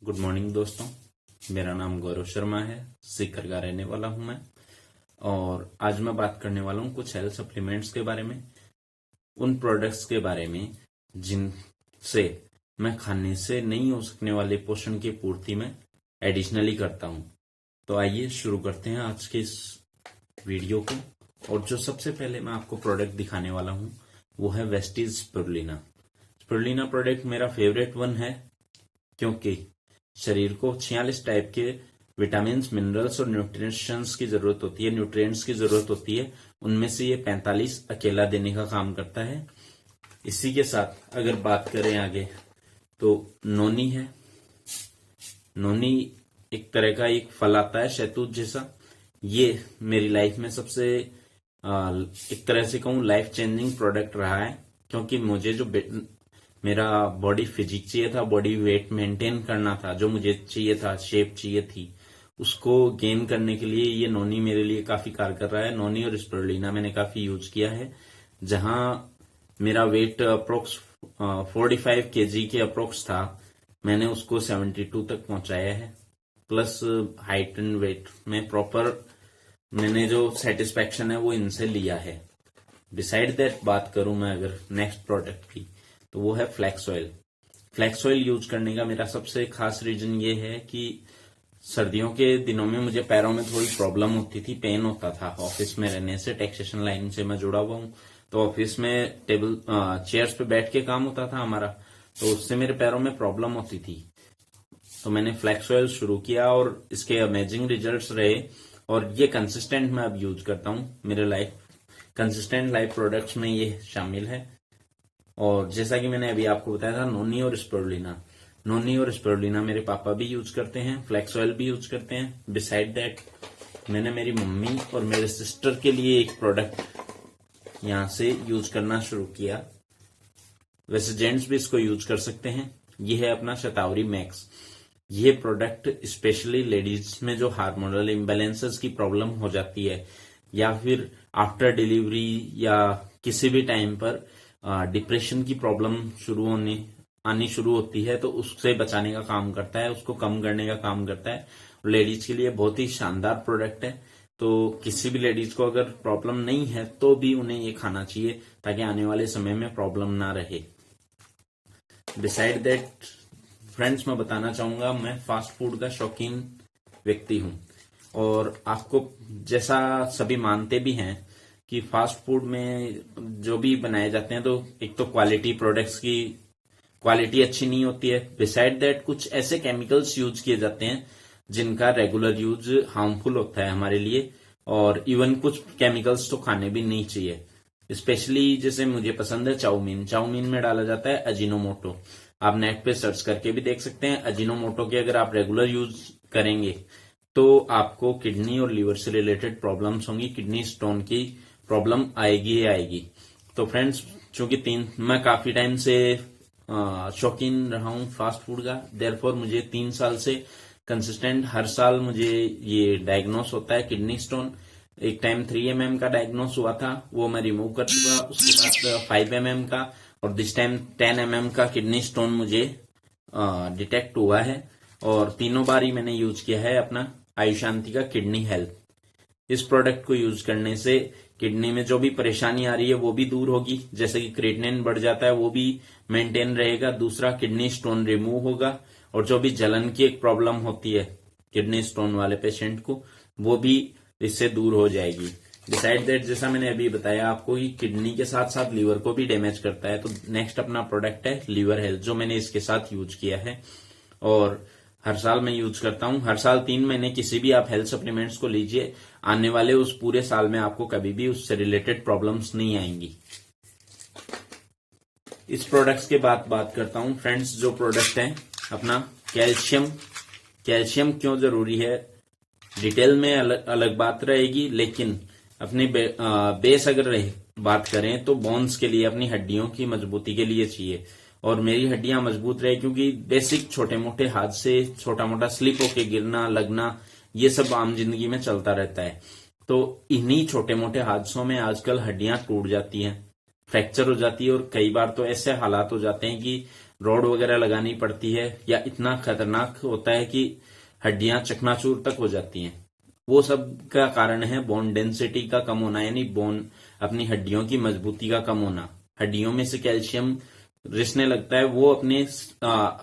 Good morning दोस्तों। मेरा नाम गौरव शर्मा है, सीकर का रहने वाला हूं मैं। और आज मैं बात करने वाला हूं कुछ हेल्थ सप्लीमेंट्स के बारे में, उन प्रोडक्ट्स के बारे में जिनसे मैं खाने से नहीं हो सकने वाले पोषण की पूर्ति में एडिशनली करता हूं। तो आइए शुरू करते हैं आज के इस वीडियो को। और जो सबसे पहले मैं आपको प्रोडक्ट दिखाने वाला हूं वो है वेस्टीज स्पिरुलिना। स्पिरुलिना प्रोडक्ट मेरा फेवरेट वन है, क्योंकि शरीर को 46 टाइप के विटामिन, मिनरल्स और न्यूट्रिशंस की जरूरत होती है, न्यूट्रिएंट्स की जरूरत होती है। उनमें से ये 45 अकेला देने का काम करता है। इसी के साथ अगर बात करें आगे तो नोनी है। नोनी एक तरह का एक फल आता है शहतूत जैसा। ये मेरी लाइफ में सबसे एक तरह से कहूँ लाइफ चेंजिंग प्रोडक्ट रहा है, क्योंकि मुझे जो मेरा बॉडी फिजिक चाहिए था, बॉडी वेट मेंटेन करना था, जो मुझे चाहिए था, शेप चाहिए थी, उसको गेन करने के लिए ये नोनी मेरे लिए काफी कार कर रहा है। नोनी और स्पिरुलिना मैंने काफी यूज किया है। जहां मेरा वेट अप्रोक्स 45 केजी के अप्रोक्स था, मैंने उसको 72 तक पहुंचाया है। प्लस हाइट एंड वेट में प्रॉपर मैंने जो सेटिस्फेक्शन है वो इनसे लिया है। डिसाइड दैट बात करूं मैं अगर नेक्स्ट प्रोडक्ट की, तो वो है flax oil. Flax oil use करने का मेरा सबसे खास रीजन ये है कि सर्दियों के दिनों में मुझे पैरों में थोड़ी प्रॉब्लम होती थी, पेन होता था। ऑफिस में रहने से, टैक्सेशन लाइन से मैं जुड़ा हुआ हूँ, तो ऑफिस में टेबल चेयर्स पे बैठ के काम होता था हमारा, तो उससे मेरे पैरों में प्रॉब्लम होती थी। तो मैंने फ्लैक्स ऑयल शुरू किया और इसके अमेजिंग रिजल्ट्स रहे। और ये कंसिस्टेंट मैं अब यूज करता हूँ। मेरे कंसिस्टेंट लाइफ प्रोडक्ट्स में ये शामिल है। और जैसा कि मैंने अभी आपको बताया था, नोनी और स्पिरुलिना मेरे पापा भी यूज करते हैं, फ्लैक्स ऑयल भी यूज करते हैं। बिसाइड दैट मैंने मेरी मम्मी और मेरे सिस्टर के लिए एक प्रोडक्ट यहां से यूज करना शुरू किया। वैसे जेंट्स भी इसको यूज कर सकते हैं। ये है अपना शतावरी मैक्स। ये प्रोडक्ट स्पेशली लेडीज में जो हार्मोनल इम्बैलेंसेस की प्रॉब्लम हो जाती है, या फिर आफ्टर डिलीवरी या किसी भी टाइम पर डिप्रेशन की प्रॉब्लम आनी शुरू होती है, तो उससे बचाने का काम करता है, उसको कम करने का काम करता है। लेडीज के लिए बहुत ही शानदार प्रोडक्ट है। तो किसी भी लेडीज को अगर प्रॉब्लम नहीं है तो भी उन्हें ये खाना चाहिए, ताकि आने वाले समय में प्रॉब्लम ना रहे। डिसाइड दैट फ्रेंड्स, मैं बताना चाहूंगा, मैं फास्ट फूड का शौकीन व्यक्ति हूं। और आपको जैसा सभी मानते भी हैं कि फास्ट फूड में जो भी बनाए जाते हैं, तो एक तो क्वालिटी, प्रोडक्ट्स की क्वालिटी अच्छी नहीं होती है। बिसाइड दैट कुछ ऐसे केमिकल्स यूज किए जाते हैं जिनका रेगुलर यूज हार्मफुल होता है हमारे लिए। और इवन कुछ केमिकल्स तो खाने भी नहीं चाहिए। स्पेशली जैसे मुझे पसंद है चाउमीन में डाला जाता है अजीनोमोटो। आप नेट पे सर्च करके भी देख सकते हैं। अजीनोमोटो के अगर आप रेगुलर यूज करेंगे तो आपको किडनी और लीवर से रिलेटेड प्रॉब्लम्स होंगी, किडनी स्टोन की प्रॉब्लम आएगी ही आएगी। तो फ्रेंड्स, चूंकि मैं काफी टाइम से शौकीन रहा हूं फास्ट फूड का, देयरफॉर मुझे 3 साल से कंसिस्टेंट हर साल मुझे ये डायग्नोस होता है किडनी स्टोन। एक टाइम 3 mm का डायग्नोस हुआ था, वो मैं रिमूव कर चुका। उसके बाद 5 mm का, और दिस टाइम 10 mm का किडनी स्टोन मुझे डिटेक्ट हुआ है। और तीनों बार ही मैंने यूज किया है अपना आयुशांति का किडनी हेल्थ। इस प्रोडक्ट को यूज करने से किडनी में जो भी परेशानी आ रही है वो भी दूर होगी। जैसे कि क्रिएटिनिन बढ़ जाता है, वो भी मेंटेन रहेगा। दूसरा, किडनी स्टोन रिमूव होगा। और जो भी जलन की एक प्रॉब्लम होती है किडनी स्टोन वाले पेशेंट को, वो भी इससे दूर हो जाएगी। डिसाइड दैट, जैसा मैंने अभी बताया आपको कि किडनी के साथ साथ लीवर को भी डैमेज करता है, तो नेक्स्ट अपना प्रोडक्ट है लीवर हेल्थ, जो मैंने इसके साथ यूज किया है। और हर साल मैं यूज करता हूं। हर साल 3 महीने किसी भी आप हेल्थ सप्लीमेंट्स को लीजिए, आने वाले उस पूरे साल में आपको कभी भी उससे रिलेटेड प्रॉब्लम्स नहीं आएंगी। इस प्रोडक्ट्स के बाद बात करता हूं फ्रेंड्स, जो प्रोडक्ट है अपना कैल्शियम क्यों जरूरी है, डिटेल में अलग बात रहेगी। लेकिन अपनी बेस अगर बात करें तो बोन्स के लिए, अपनी हड्डियों की मजबूती के लिए चाहिए। और मेरी हड्डियां मजबूत रहे, क्योंकि बेसिक छोटे मोटे हादसे, छोटा मोटा स्लिप होके गिरना, लगना, ये सब आम जिंदगी में चलता रहता है। तो इन्हीं छोटे मोटे हादसों में आजकल हड्डियां टूट जाती हैं, फ्रैक्चर हो जाती है। और कई बार तो ऐसे हालात हो जाते हैं कि रॉड वगैरह लगानी पड़ती है, या इतना खतरनाक होता है कि हड्डियां चकनाचूर तक हो जाती हैं। वो सब का कारण है बोन डेंसिटी का कम होना, यानी बोन अपनी हड्डियों की मजबूती का कम होना। हड्डियों में से कैल्शियम रिसने लगता है, वो अपने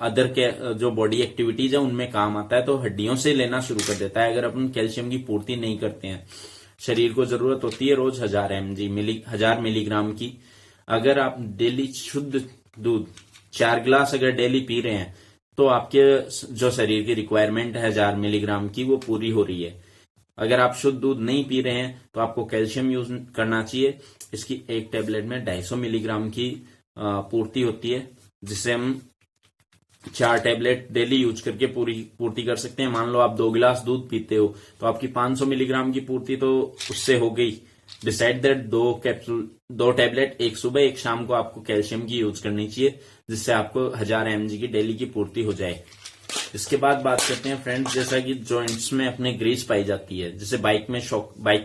अदर के जो बॉडी एक्टिविटीज है उनमें काम आता है, तो हड्डियों से लेना शुरू कर देता है अगर अपन कैल्शियम की पूर्ति नहीं करते हैं। शरीर को जरूरत होती है रोज 1000 मिलीग्राम की। अगर आप डेली शुद्ध दूध 4 गिलास अगर डेली पी रहे हैं तो आपके जो शरीर की रिक्वायरमेंट है 1000 मिलीग्राम की वो पूरी हो रही है। अगर आप शुद्ध दूध नहीं पी रहे हैं तो आपको कैल्शियम यूज करना चाहिए। इसकी एक टेबलेट में 250 मिलीग्राम की पूर्ति होती है, जिससे हम 4 टेबलेट डेली यूज करके पूरी पूर्ति कर सकते हैं। मान लो आप 2 गिलास दूध पीते हो तो आपकी 500 मिलीग्राम की पूर्ति तो उससे हो गई। डिसाइड दैट 2 टेबलेट एक सुबह एक शाम को आपको कैल्शियम की यूज करनी चाहिए, जिससे आपको 1000 mg की डेली की पूर्ति हो जाए। इसके बाद बात करते हैं फ्रेंड्स, जैसा कि जॉइंट्स में अपने ग्रीस पाई जाती है, जैसे बाइक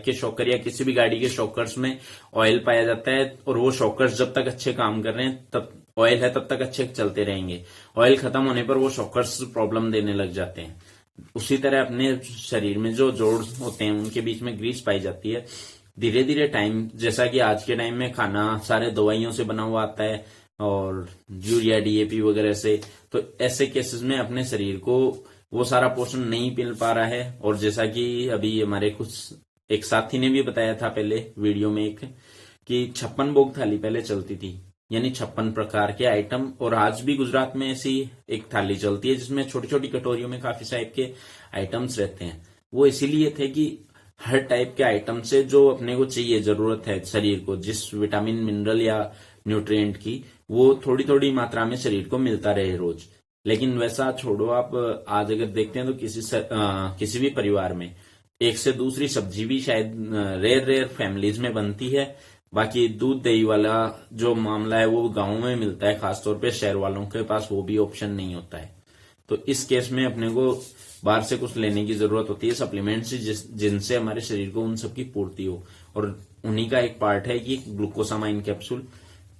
के शॉकर या किसी भी गाड़ी के शॉकर्स में ऑयल पाया जाता है, और वो शॉकर्स जब तक अच्छे काम कर रहे हैं, तब ऑयल है तब तक अच्छे चलते रहेंगे। ऑयल खत्म होने पर वो शॉकर्स प्रॉब्लम देने लग जाते हैं। उसी तरह अपने शरीर में जो जोड़ होते हैं उनके बीच में ग्रीस पाई जाती है। धीरे धीरे टाइम, जैसा कि आज के टाइम में खाना सारे दवाइयों से बना हुआ आता है और यूरिया डीएपी वगैरह से, तो ऐसे केसेस में अपने शरीर को वो सारा पोषण नहीं मिल पा रहा है। और जैसा कि अभी हमारे कुछ एक साथी ने भी बताया था पहले वीडियो में एक, कि 56 भोग थाली पहले चलती थी, यानी 56 प्रकार के आइटम। और आज भी गुजरात में ऐसी एक थाली चलती है जिसमें छोटी छोटी कटोरियों में काफी टाइप के आइटम्स रहते हैं। वो इसीलिए थे कि हर टाइप के आइटम से जो अपने को चाहिए, जरूरत है शरीर को, जिस विटामिन मिनरल या न्यूट्रिएंट की, वो थोड़ी थोड़ी मात्रा में शरीर को मिलता रहे रोज। लेकिन वैसा छोड़ो, आप आज अगर देखते हैं तो किसी भी परिवार में एक से दूसरी सब्जी भी शायद रेयर फैमिलीज में बनती है। बाकी दूध दही वाला जो मामला है वो गाँव में मिलता है, खासतौर पे शहर वालों के पास वो भी ऑप्शन नहीं होता है। तो इस केस में अपने को बाहर से कुछ लेने की जरूरत होती है, सप्लीमेंट्स, जिनसे हमारे शरीर को उन सब की पूर्ति हो। और उन्हीं का एक पार्ट है कि ग्लूकोसामाइन कैप्सूल।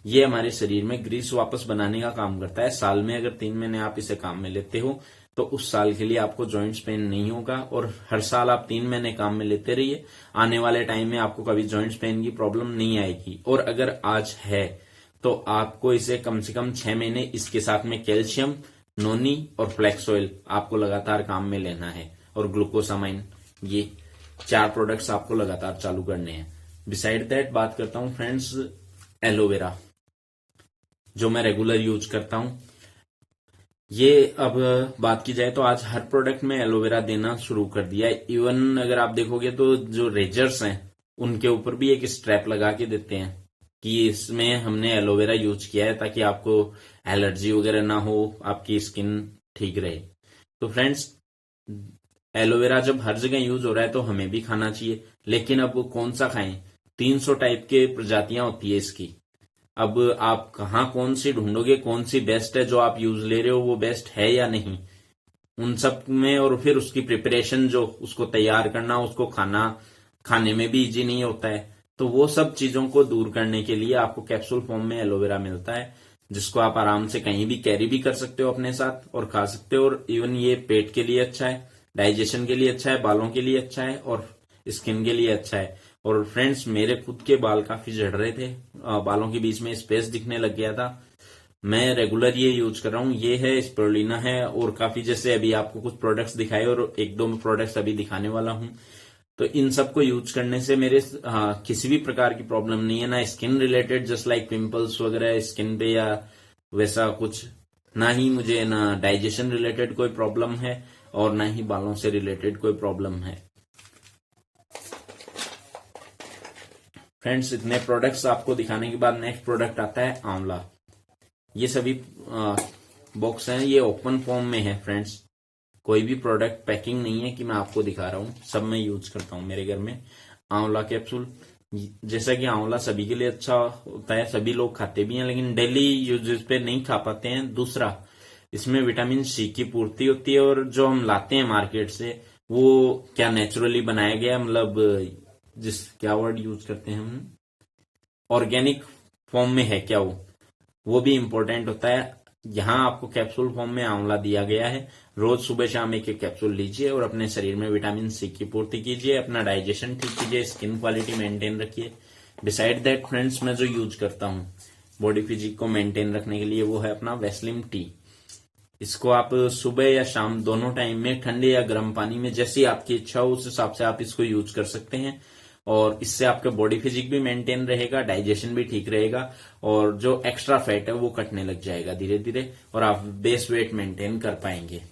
ये हमारे शरीर में ग्रीस वापस बनाने का काम करता है। साल में अगर 3 महीने आप इसे काम में लेते हो तो उस साल के लिए आपको जॉइंट्स पेन नहीं होगा। और हर साल आप 3 महीने काम में लेते रहिए, आने वाले टाइम में आपको कभी जॉइंट्स पेन की प्रॉब्लम नहीं आएगी। और अगर आज है तो आपको इसे कम से कम 6 महीने इसके साथ में कैल्शियम, नोनी और फ्लैक्स ऑयल आपको लगातार काम में लेना है, और ग्लूकोसामाइन, ये 4 प्रोडक्ट्स आपको लगातार चालू करने हैं। बिसाइड दैट बात करता हूं फ्रेंड्स एलोवेरा, जो मैं रेगुलर यूज करता हूं। ये अब बात की जाए तो आज हर प्रोडक्ट में एलोवेरा देना शुरू कर दिया है। इवन अगर आप देखोगे तो जो रेजर्स हैं उनके ऊपर भी एक स्ट्रैप लगा के देते हैं कि इसमें हमने एलोवेरा यूज किया है, ताकि आपको एलर्जी वगैरह ना हो, आपकी स्किन ठीक रहे। तो फ्रेंड्स, एलोवेरा जब हर जगह यूज हो रहा है तो हमें भी खाना चाहिए, लेकिन अब कौन सा खाएं? 300 टाइप के प्रजातियां होती है इसकी। अब आप कहाँ कौन सी ढूंढोगे, कौन सी बेस्ट है, जो आप यूज ले रहे हो वो बेस्ट है या नहीं, उन सब में। और फिर उसकी प्रिपरेशन, जो उसको तैयार करना, उसको खाने में भी इजी नहीं होता है। तो वो सब चीजों को दूर करने के लिए आपको कैप्सूल फॉर्म में एलोवेरा मिलता है, जिसको आप आराम से कहीं भी कैरी भी कर सकते हो अपने साथ और खा सकते हो। और इवन ये पेट के लिए अच्छा है, डाइजेशन के लिए अच्छा है, बालों के लिए अच्छा है और स्किन के लिए अच्छा है। और फ्रेंड्स, मेरे खुद के बाल काफी झड़ रहे थे, बालों के बीच में स्पेस दिखने लग गया था। मैं रेगुलर ये यूज कर रहा हूँ। ये है, स्पिरुलिना है, और काफी जैसे अभी आपको कुछ प्रोडक्ट्स दिखाए और 1-2 प्रोडक्ट्स अभी दिखाने वाला हूँ। तो इन सबको यूज करने से मेरे किसी भी प्रकार की प्रॉब्लम नहीं है, ना skin related just like pimples वगैरह स्किन पे या वैसा कुछ, ना ही मुझे ना डाइजेशन रिलेटेड कोई प्रॉब्लम है और ना ही बालों से रिलेटेड कोई प्रॉब्लम है। फ्रेंड्स, इतने प्रोडक्ट्स आपको दिखाने के बाद नेक्स्ट प्रोडक्ट आता है आंवला। ये सभी बॉक्स हैं, ये ओपन फॉर्म में है फ्रेंड्स। कोई भी प्रोडक्ट पैकिंग नहीं है कि मैं आपको दिखा रहा हूं, सब मैं यूज करता हूं मेरे घर में। आंवला कैप्सूल, जैसा कि आंवला सभी के लिए अच्छा होता है, सभी लोग खाते भी हैं, लेकिन डेली यूजेस पे नहीं खा पाते हैं। दूसरा, इसमें विटामिन सी की पूर्ति होती है, और जो हम लाते हैं मार्केट से वो क्या नेचुरली बनाया गया, मतलब क्या वर्ड यूज करते हैं हम, ऑर्गेनिक फॉर्म में है क्या, वो भी इंपॉर्टेंट होता है। यहाँ आपको कैप्सूल फॉर्म में आंवला दिया गया है। रोज सुबह शाम एक एक कैप्सूल लीजिए और अपने शरीर में विटामिन सी की पूर्ति कीजिए, अपना डाइजेशन ठीक कीजिए, स्किन क्वालिटी मेंटेन रखिए। बिसाइड दैट फ्रेंड्स, मैं जो यूज करता हूँ बॉडी फिजिक को मेंटेन रखने के लिए, वो है अपना वेस्लिम टी। इसको आप सुबह या शाम दोनों टाइम में ठंडे या गर्म पानी में, जैसी आपकी इच्छा हो उस हिसाब से आप इसको यूज कर सकते हैं। और इससे आपका बॉडी फिजिक भी मेंटेन रहेगा, डाइजेशन भी ठीक रहेगा, और जो एक्स्ट्रा फैट है वो कटने लग जाएगा धीरे धीरे, और आप बेस वेट मेंटेन कर पाएंगे।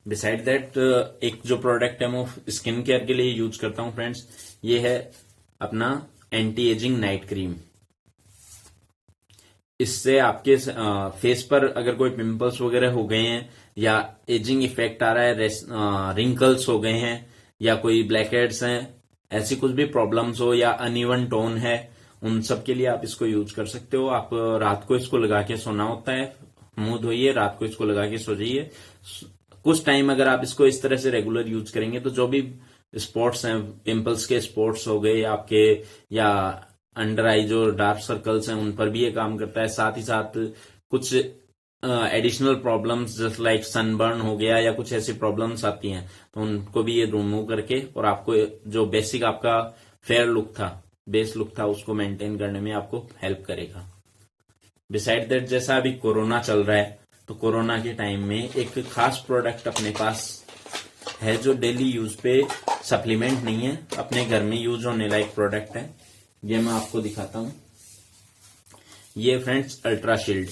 बिसाइड दैट, एक जो प्रोडक्ट है वो स्किन केयर के लिए यूज करता हूं फ्रेंड्स, ये है अपना एंटी एजिंग नाइट क्रीम। इससे आपके फेस पर अगर कोई पिंपल्स वगैरह हो गए हैं, या एजिंग इफेक्ट आ रहा है, रिंकल्स हो गए हैं, या कोई ब्लैक हेड्स हैं, ऐसी कुछ भी प्रॉब्लम्स हो, या अनइवन टोन है, उन सब के लिए आप इसको यूज कर सकते हो। आप रात को इसको लगा के सोना होता है, मुंह धोइए, रात को इसको लगा के सो जाइए। कुछ टाइम अगर आप इसको इस तरह से रेगुलर यूज करेंगे तो जो भी स्पॉट्स हैं, पिंपल्स के स्पॉट्स हो गए आपके, या अंडर आई जो डार्क सर्कल्स हैं, उन पर भी ये काम करता है। साथ ही साथ कुछ additional problems just like sunburn हो गया, या कुछ ऐसी प्रॉब्लम्स आती हैं, तो उनको भी ये रिमूव करके, और आपको जो बेसिक आपका फेयर लुक था, बेस लुक था, उसको मेंटेन करने में आपको हेल्प करेगा। बिसाइड दैट, जैसा अभी कोरोना चल रहा है, तो कोरोना के टाइम में एक खास प्रोडक्ट अपने पास है जो डेली यूज पे, सप्लीमेंट नहीं है, अपने घर में यूज होने लायक प्रोडक्ट है। ये मैं आपको दिखाता हूं। ये फ्रेंड्स अल्ट्रा शील्ड,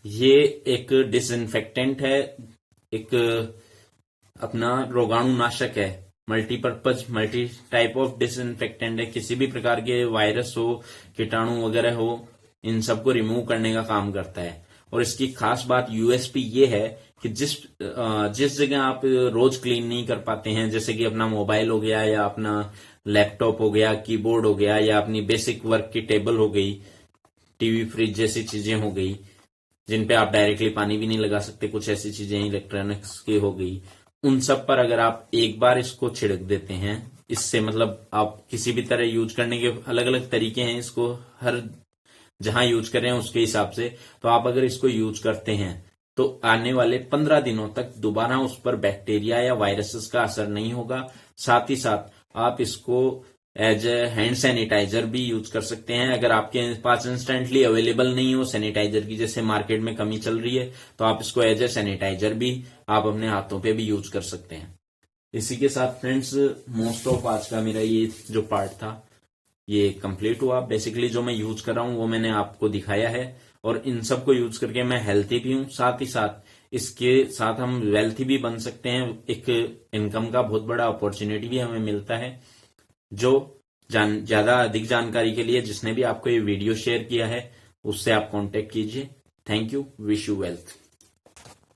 ये एक डिसइंफेक्टेंट है, एक अपना रोगाणुनाशक है, multipurpose multi type of disinfectant है। किसी भी प्रकार के वायरस हो, कीटाणु वगैरह हो, इन सबको रिमूव करने का काम करता है। और इसकी खास बात यूएसपी ये है कि जिस जगह आप रोज क्लीन नहीं कर पाते हैं, जैसे कि अपना मोबाइल हो गया, या अपना लैपटॉप हो गया, कीबोर्ड हो गया, या अपनी बेसिक वर्क की टेबल हो गई, टीवी फ्रिज जैसी चीजें हो गई, जिन पे आप डायरेक्टली पानी भी नहीं लगा सकते, कुछ ऐसी चीजें इलेक्ट्रॉनिक्स की हो गई, उन सब पर अगर आप एक बार इसको छिड़क देते हैं, इससे मतलब आप किसी भी तरह यूज करने के अलग अलग तरीके हैं, इसको हर जहां यूज कर रहे हैं उसके हिसाब से, तो आप अगर इसको यूज करते हैं तो आने वाले 15 दिनों तक दोबारा उस पर बैक्टीरिया या वायरसेस का असर नहीं होगा। साथ ही साथ आप इसको एज ए हैंड सैनिटाइजर भी यूज कर सकते हैं। अगर आपके पास इंस्टेंटली अवेलेबल नहीं हो सैनिटाइजर की, जैसे मार्केट में कमी चल रही है, तो आप इसको एज ए सैनिटाइजर भी आप अपने हाथों पे भी यूज कर सकते हैं। इसी के साथ फ्रेंड्स, मोस्ट ऑफ आज का मेरा ये जो पार्ट था ये कंप्लीट हुआ। बेसिकली जो मैं यूज कर रहा हूं वो मैंने आपको दिखाया है, और इन सब को यूज करके मैं हेल्थी भी हूं। साथ ही साथ इसके साथ हम वेल्थी भी बन सकते हैं, एक इनकम का बहुत बड़ा अपॉर्चुनिटी भी हमें मिलता है। जो ज्यादा अधिक जानकारी के लिए जिसने भी आपको ये वीडियो शेयर किया है, उससे आप कांटेक्ट कीजिए। Thank you, wish you wealth.